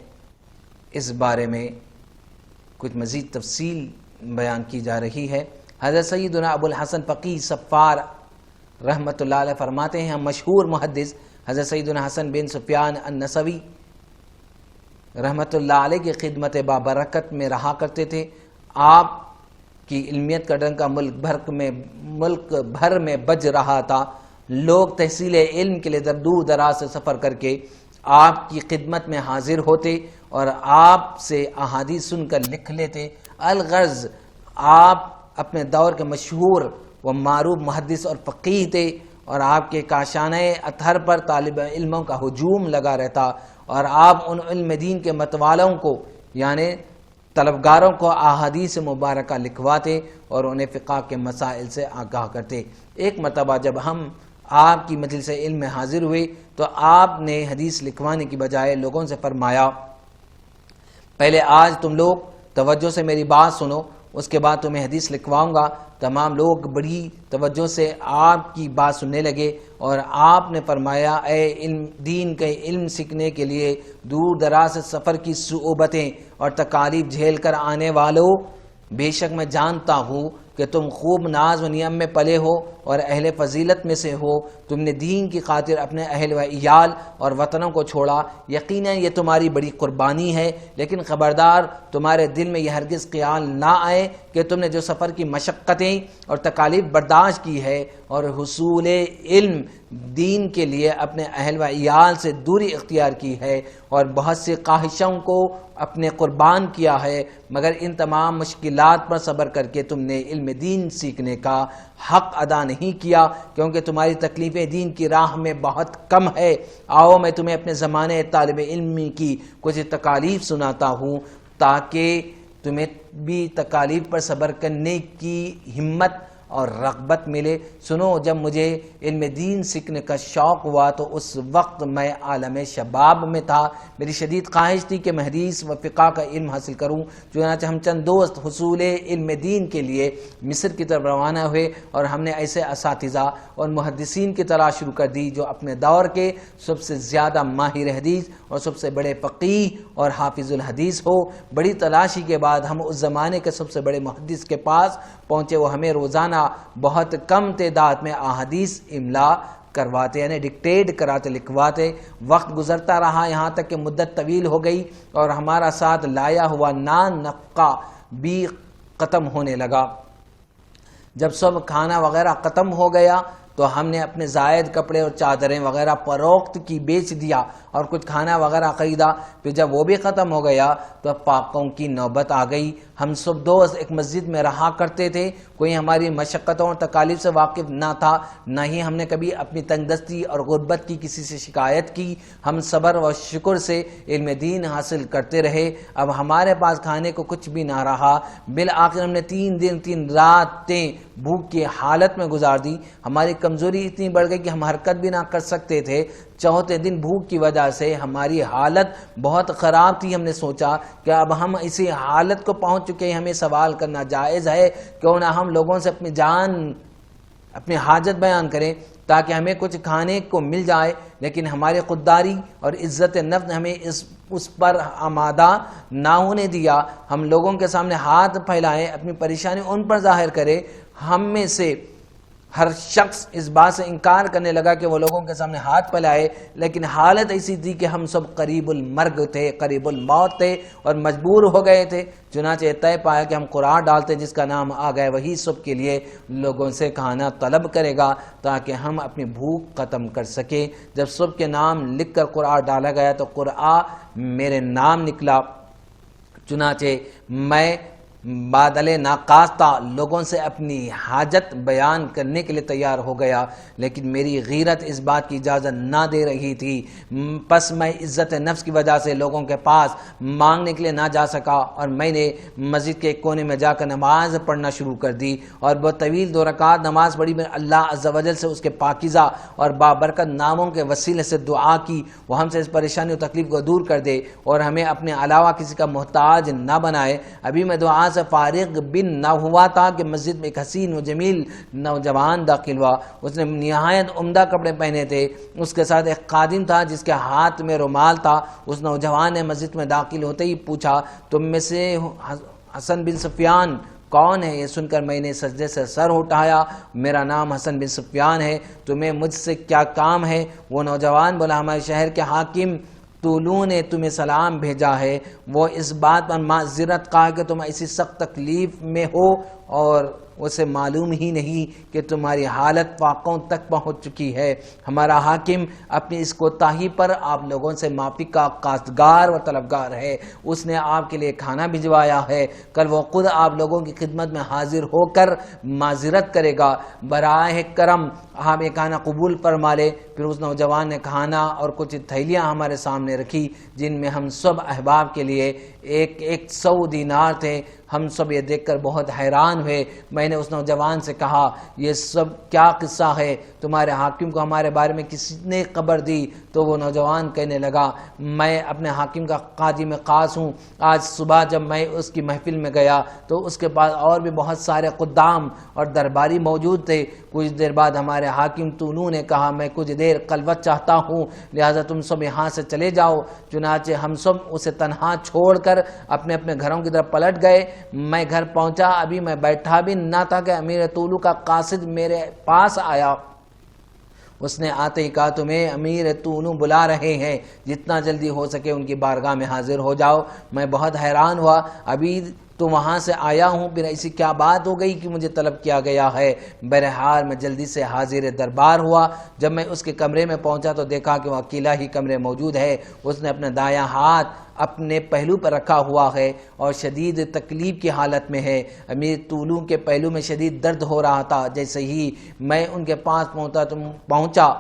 [SPEAKER 1] اس بارے میں کچھ مزید تفصیل بیان کی جا رہی ہے۔ حضرت سیدنا ابو الحسن فقیہ صفار رحمۃ اللہ علیہ فرماتے ہیں، ہم مشہور محدث حضرت سیدنا حسن بن سفیان النسوی رحمۃ اللہ علیہ کی خدمت بابرکت میں رہا کرتے تھے۔ آپ کی علمیت کا ڈنکا ملک بھر میں بج رہا تھا۔ لوگ تحصیل علم کے لیے دور دراز سے سفر کر کے آپ کی خدمت میں حاضر ہوتے اور آپ سے احادیث سن کر لکھ لیتے۔ الغرض آپ اپنے دور کے مشہور و معروف محدث اور فقیہ تھے، اور آپ کے کاشانہ اطہر پر طالب علموں کا ہجوم لگا رہتا، اور آپ ان علم دین کے متوالوں کو یعنی طلبگاروں کو احادیث مبارکہ لکھواتے اور انہیں فقہ کے مسائل سے آگاہ کرتے۔ ایک مرتبہ جب ہم آپ کی مجلس علم میں حاضر ہوئے تو آپ نے حدیث لکھوانے کی بجائے لوگوں سے فرمایا، پہلے آج تم لوگ توجہ سے میری بات سنو، اس کے بعد تمہیں حدیث لکھواؤں گا۔ تمام لوگ بڑی توجہ سے آپ کی بات سننے لگے، اور آپ نے فرمایا، اے علم دین کے علم سیکھنے کے لیے دور دراز سے سفر کی صعوبتیں اور تکالیف جھیل کر آنے والوں، بے شک میں جانتا ہوں کہ تم خوب ناز و نعم میں پلے ہو اور اہل فضیلت میں سے ہو۔ تم نے دین کی خاطر اپنے اہل و عیال اور وطنوں کو چھوڑا، یقیناً یہ تمہاری بڑی قربانی ہے، لیکن خبردار تمہارے دل میں یہ ہرگز خیال نہ آئے کہ تم نے جو سفر کی مشقتیں اور تکالیف برداشت کی ہے اور حصول علم دین کے لیے اپنے اہل و عیال سے دوری اختیار کی ہے اور بہت سی خواہشوں کو اپنے قربان کیا ہے، مگر ان تمام مشکلات پر صبر کر کے تم نے علم دین سیکھنے کا حق ادا نہیں کیا، کیونکہ تمہاری تکلیفیں دین کی راہ میں بہت کم ہے۔ آؤ میں تمہیں اپنے زمانے طالب علم کی کچھ تکالیف سناتا ہوں تاکہ تمہیں بھی تکالیف پر صبر کرنے کی ہمت اور رغبت ملے۔ سنو، جب مجھے علم دین سیکھنے کا شوق ہوا تو اس وقت میں عالم شباب میں تھا، میری شدید خواہش تھی کہ میں حدیث و فقہ کا علم حاصل کروں۔ چنانچہ ہم چند دوست حصول علم دین کے لیے مصر کی طرف روانہ ہوئے اور ہم نے ایسے اساتذہ اور محدثین کی تلاش شروع کر دی جو اپنے دور کے سب سے زیادہ ماہر حدیث اور سب سے بڑے فقیہ اور حافظ الحدیث ہو۔ بڑی تلاشی کے بعد ہم اس زمانے کے سب سے بڑے محدث کے پاس پہنچے۔ وہ ہمیں روزانہ بہت کم تعداد میں احادیث املا کرواتے، یعنی ڈکٹیٹ کراتے، لکھواتے۔ وقت گزرتا رہا یہاں تک کہ مدت طویل ہو گئی اور ہمارا ساتھ لایا ہوا نان نقہ بھی ختم ہونے لگا۔ جب سب کھانا وغیرہ ختم ہو گیا تو ہم نے اپنے زائد کپڑے اور چادریں وغیرہ فروخت کی بیچ دیا اور کچھ کھانا وغیرہ خریدا۔ پھر جب وہ بھی ختم ہو گیا تو فاقوں کی نوبت آ گئی۔ ہم سب دوست ایک مسجد میں رہا کرتے تھے، کوئی ہماری مشقتوں اور تکالیف سے واقف نہ تھا، نہ ہی ہم نے کبھی اپنی تنگ دستی اور غربت کی کسی سے شکایت کی۔ ہم صبر و شکر سے علم دین حاصل کرتے رہے۔ اب ہمارے پاس کھانے کو کچھ بھی نہ رہا۔ بالآخر ہم نے 3 دن 3 راتیں بھوک کی حالت میں گزار دی۔ ہماری کمزوری اتنی بڑھ گئی کہ ہم حرکت بھی نہ کر سکتے تھے۔ چوتھے دن بھوک کی وجہ سے ہماری حالت بہت خراب تھی۔ ہم نے سوچا کہ اب ہم اسی حالت کو پہنچ چکے ہیں، ہمیں سوال کرنا جائز ہے، کیوں نہ ہم لوگوں سے اپنی حاجت بیان کریں تاکہ ہمیں کچھ کھانے کو مل جائے۔ لیکن ہماری خودداری اور عزت نفس نے ہمیں اس پر آمادہ نہ ہونے دیا۔ ہم لوگوں کے سامنے ہاتھ پھیلائے، اپنی پریشانی ان پر ظاہر کرے۔ ہم میں سے ہر شخص اس بات سے انکار کرنے لگا کہ وہ لوگوں کے سامنے ہاتھ پھیلائے، لیکن حالت ایسی تھی کہ ہم سب قریب المرگ تھے، قریب الموت تھے اور مجبور ہو گئے تھے۔ چنانچہ طے پایا کہ ہم قرعہ ڈالتے، جس کا نام آ گیا وہی سب کے لیے لوگوں سے کھانا طلب کرے گا تاکہ ہم اپنی بھوک ختم کر سکیں۔ جب سب کے نام لکھ کر قرعہ ڈالا گیا تو قرعہ میرے نام نکلا۔ چنانچہ میں بادل ناقاستہ لوگوں سے اپنی حاجت بیان کرنے کے لیے تیار ہو گیا، لیکن میری غیرت اس بات کی اجازت نہ دے رہی تھی۔ پس میں عزت نفس کی وجہ سے لوگوں کے پاس مانگنے کے لیے نہ جا سکا اور میں نے مسجد کے کونے میں جا کر نماز پڑھنا شروع کر دی اور بہت طویل 2 رکعت نماز پڑھی۔ میں اللہ عز و جل سے اس کے پاکیزہ اور بابرکت ناموں کے وسیلے سے دعا کی وہ ہم سے اس پریشانی اور تکلیف کو دور کر دے اور ہمیں اپنے علاوہ کسی کا محتاج نہ بنائے۔ ابھی میں دعا سے فارغ بن نہ ہوا تھا کہ مسجد میں ایک حسین و جمیل نوجوان داخل ہوا۔ اس نے نہایت عمدہ کپڑے پہنے تھے، اس کے ساتھ ایک خادم تھا جس کے ہاتھ میں رومال تھا۔ اس نوجوان نے مسجد میں داخل ہوتے ہی پوچھا، تم میں سے حسن بن سفیان کون ہے؟ یہ سن کر میں نے سجدے سے سر اٹھایا، میرا نام حسن بن سفیان ہے، تمہیں مجھ سے کیا کام ہے؟ وہ نوجوان بولا، ہمارے شہر کے حاکم طولو نے تمہیں سلام بھیجا ہے، وہ اس بات پر معذرت کہا کہ تم ایسی سخت تکلیف میں ہو اور اسے معلوم ہی نہیں کہ تمہاری حالت فاقوں تک پہنچ چکی ہے۔ ہمارا حاکم اپنی اس کوتاہی پر آپ لوگوں سے معافی کا قاصدگار و طلبگار ہے، اس نے آپ کے لیے کھانا بھجوایا ہے، کل وہ خود آپ لوگوں کی خدمت میں حاضر ہو کر معذرت کرے گا، براہ کرم آپ یہ کھانا قبول فرما لے۔ پھر اس نوجوان نے کھانا اور کچھ تھیلیاں ہمارے سامنے رکھی جن میں ہم سب احباب کے لیے 100 دینار تھے۔ ہم سب یہ دیکھ کر بہت حیران ہوئے۔ میں نے اس نوجوان سے کہا، یہ سب کیا قصہ ہے؟ تمہارے حاکم کو ہمارے بارے میں کسی نے خبر دی؟ تو وہ نوجوان کہنے لگا، میں اپنے حاکم کا خادم خاص ہوں۔ آج صبح جب میں اس کی محفل میں گیا تو اس کے پاس اور بھی بہت سارے خدام اور درباری موجود تھے۔ کچھ دیر بعد ہمارے حاکم طولو نے کہا، میں کچھ دیر خلوت چاہتا ہوں، لہٰذا تم سب یہاں سے چلے جاؤ۔ چنانچہ ہم سب اسے تنہا چھوڑ کر اپنے اپنے گھروں کی طرف پلٹ گئے۔ میں گھر پہنچا، ابھی میں بیٹھا بھی نہ تھا کہ امیر طولو کا قاصد میرے پاس آیا۔ اس نے آتے ہی کہا، تمہیں امیر طولو بلا رہے ہیں، جتنا جلدی ہو سکے ان کی بارگاہ میں حاضر ہو جاؤ۔ میں بہت حیران ہوا، ابھی تو وہاں سے آیا ہوں، پھر ایسی کیا بات ہو گئی کہ مجھے طلب کیا گیا ہے؟ بہرحال میں جلدی سے حاضر دربار ہوا۔ جب میں اس کے کمرے میں پہنچا تو دیکھا کہ وہ اکیلا ہی کمرے موجود ہے۔ اس نے اپنا دایاں ہاتھ اپنے پہلو پر رکھا ہوا ہے اور شدید تکلیف کی حالت میں ہے۔ امیر طولو کے پہلو میں شدید درد ہو رہا تھا۔ جیسے ہی میں ان کے پاس پہنچا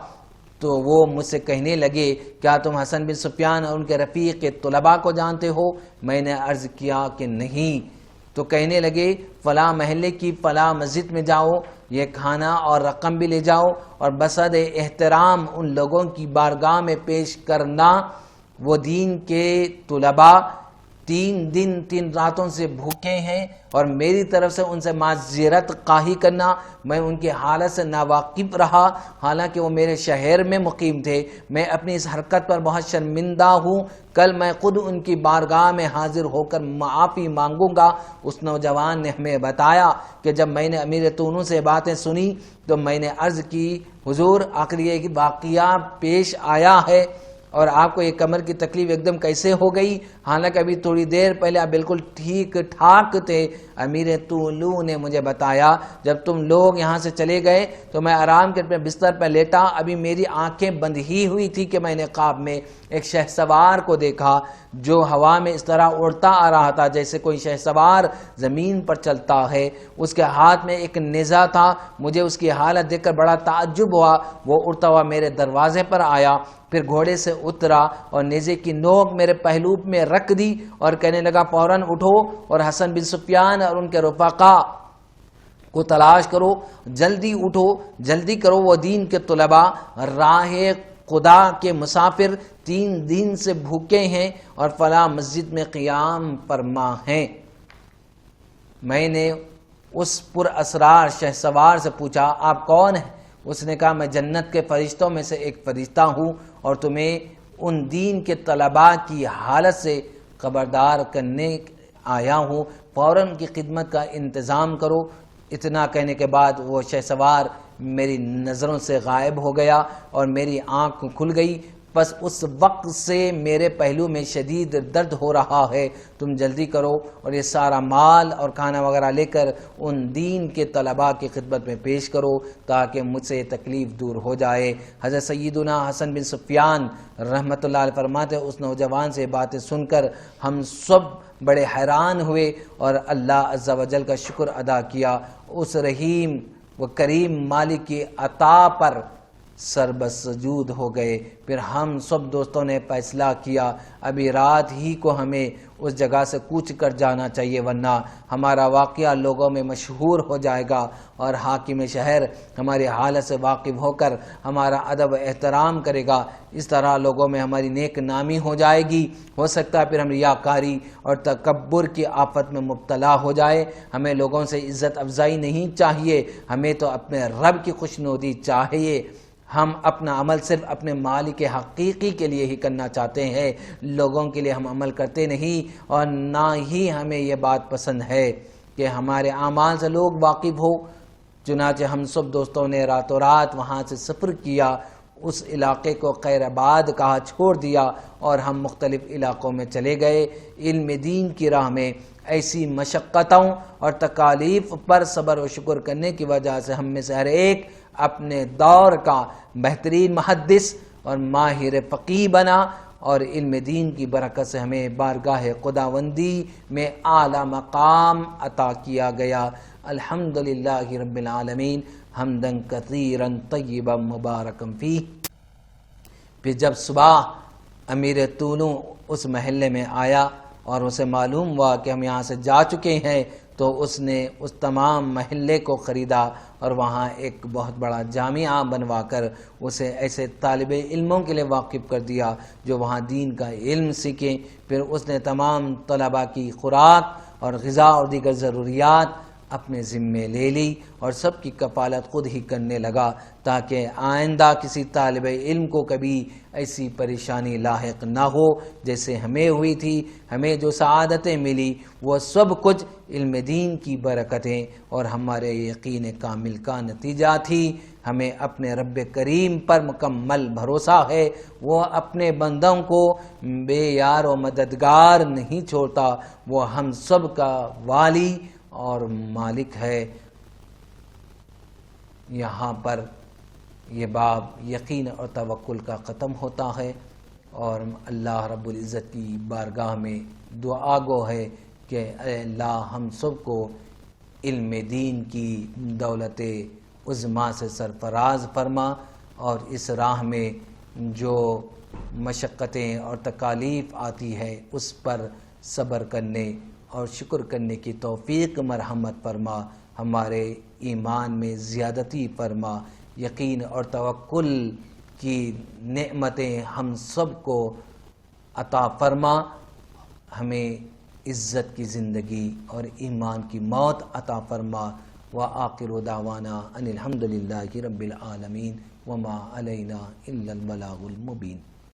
[SPEAKER 1] تو وہ مجھ سے کہنے لگے، کیا تم حسن بن سفیان اور ان کے رفیق کے طلباء کو جانتے ہو؟ میں نے عرض کیا کہ نہیں۔ تو کہنے لگے، فلاں محلے کی فلاں مسجد میں جاؤ، یہ کھانا اور رقم بھی لے جاؤ، اور بصد احترام ان لوگوں کی بارگاہ میں پیش کرنا وہ دین کے طلباء 3 دن 3 راتوں سے بھوکے ہیں، اور میری طرف سے ان سے معذرت خواہی کرنا۔ میں ان کی حالت سے ناواقف رہا، حالانکہ وہ میرے شہر میں مقیم تھے۔ میں اپنی اس حرکت پر بہت شرمندہ ہوں، کل میں خود ان کی بارگاہ میں حاضر ہو کر معافی مانگوں گا۔ اس نوجوان نے ہمیں بتایا کہ جب میں نے امیر طونوں سے باتیں سنی تو میں نے عرض کی، حضور آخر یہ واقعہ پیش آیا ہے اور آپ کو یہ کمر کی تکلیف ایک دم کیسے ہو گئی، حالانکہ ابھی تھوڑی دیر پہلے آپ بالکل ٹھیک ٹھاک تھے۔ امیر طولو نے مجھے بتایا جب تم لوگ یہاں سے چلے گئے تو میں آرام کے اپنے بستر پر لیٹا، ابھی میری آنکھیں بند ہی ہوئی تھی کہ میں نے خواب میں ایک شہسوار کو دیکھا جو ہوا میں اس طرح اڑتا آ رہا تھا جیسے کوئی شہسوار زمین پر چلتا ہے۔ اس کے ہاتھ میں ایک نیزہ تھا، مجھے اس کی حالت دیکھ کر بڑا تعجب ہوا۔ وہ اڑتا ہوا میرے دروازے پر آیا، پھر گھوڑے سے اترا اور نیزے کی نوک میرے پہلو میں رکھ دی اور کہنے لگا فوراً اٹھو اور حسن بن سفیان اور ان کے رفقا کو تلاش کرو، جلدی اٹھو، جلدی کرو، وہ دین کے طلباء راہ خدا کے مسافر 3 دن سے بھوکے ہیں اور فلاں مسجد میں قیام فرما ہیں۔ میں نے اس پر اسرار شہسوار سے پوچھا آپ کون ہیں؟ اس نے کہا میں جنت کے فرشتوں میں سے ایک فرشتہ ہوں اور تمہیں ان دین کے طلباء کی حالت سے خبردار کرنے آیا ہوں، فوراً کی خدمت کا انتظام کرو۔ اتنا کہنے کے بعد وہ شہسوار میری نظروں سے غائب ہو گیا اور میری آنکھ کھل گئی۔ بس اس وقت سے میرے پہلو میں شدید درد ہو رہا ہے، تم جلدی کرو اور یہ سارا مال اور کھانا وغیرہ لے کر ان دین کے طلباء کی خدمت میں پیش کرو تاکہ مجھ سے یہ تکلیف دور ہو جائے۔ حضرت سیدنا حسن بن سفیان رحمۃ اللہ علیہ فرماتے اس نوجوان سے باتیں سن کر ہم سب بڑے حیران ہوئے اور اللہ عز و جل کا شکر ادا کیا۔ اس رحیم و کریم مالک کی عطا پر سر بسجود ہو گئے۔ پھر ہم سب دوستوں نے فیصلہ کیا ابھی رات ہی کو ہمیں اس جگہ سے کوچ کر جانا چاہیے، ورنہ ہمارا واقعہ لوگوں میں مشہور ہو جائے گا اور حاکم شہر ہماری حالت سے واقف ہو کر ہمارا ادب و احترام کرے گا۔ اس طرح لوگوں میں ہماری نیک نامی ہو جائے گی، ہو سکتا ہے پھر ہم ریاکاری اور تکبر کی آفت میں مبتلا ہو جائے۔ ہمیں لوگوں سے عزت افزائی نہیں چاہیے، ہمیں تو اپنے رب کی خوشنودی چاہیے۔ ہم اپنا عمل صرف اپنے مالک حقیقی کے لیے ہی کرنا چاہتے ہیں، لوگوں کے لیے ہم عمل کرتے نہیں، اور نہ ہی ہمیں یہ بات پسند ہے کہ ہمارے اعمال سے لوگ واقف ہو۔ چنانچہ ہم سب دوستوں نے راتوں رات وہاں سے سفر کیا، اس علاقے کو خیر آباد کہا، چھوڑ دیا اور ہم مختلف علاقوں میں چلے گئے۔ علم دین کی راہ میں ایسی مشقتوں اور تکالیف پر صبر و شکر کرنے کی وجہ سے ہم میں سے ہر ایک اپنے دور کا بہترین محدث اور ماہر فقیہ بنا، اور علم دین کی برکت سے ہمیں بارگاہ خداوندی میں اعلیٰ مقام عطا کیا گیا۔ الحمدللہ رب العالمین حمدن کثیرا طیبا مبارکا فیہ۔ پھر جب صبح امیر طولو اس محلے میں آیا اور اسے معلوم ہوا کہ ہم یہاں سے جا چکے ہیں تو اس نے اس تمام محلے کو خریدا اور وہاں ایک بہت بڑا جامعہ بنوا کر اسے ایسے طالب علموں کے لیے واقف کر دیا جو وہاں دین کا علم سیکھیں۔ پھر اس نے تمام طلباء کی خوراک اور غذا اور دیگر ضروریات اپنے ذمے لے لی اور سب کی کفالت خود ہی کرنے لگا تاکہ آئندہ کسی طالب علم کو کبھی ایسی پریشانی لاحق نہ ہو جیسے ہمیں ہوئی تھی۔ ہمیں جو سعادتیں ملی وہ سب کچھ علم دین کی برکتیں اور ہمارے یقین کامل کا نتیجہ تھی۔ ہمیں اپنے رب کریم پر مکمل بھروسہ ہے، وہ اپنے بندوں کو بے یار و مددگار نہیں چھوڑتا، وہ ہم سب کا والی اور مالک ہے۔ یہاں پر یہ باب یقین اور توکل کا ختم ہوتا ہے اور اللہ رب العزت کی بارگاہ میں دعا گو ہے کہ اے اللہ ہم سب کو علم دین کی دولت عظمیٰ سے سرفراز فرما اور اس راہ میں جو مشقتیں اور تکالیف آتی ہے اس پر صبر کرنے اور شکر کرنے کی توفیق مرحمت فرما۔ ہمارے ایمان میں زیادتی فرما، یقین اور توکل کی نعمتیں ہم سب کو عطا فرما، ہمیں عزت کی زندگی اور ایمان کی موت عطا فرما۔ وآخر دعوانا ان الحمد للہ رب العالمین وما علینا الا البلاغ المبین۔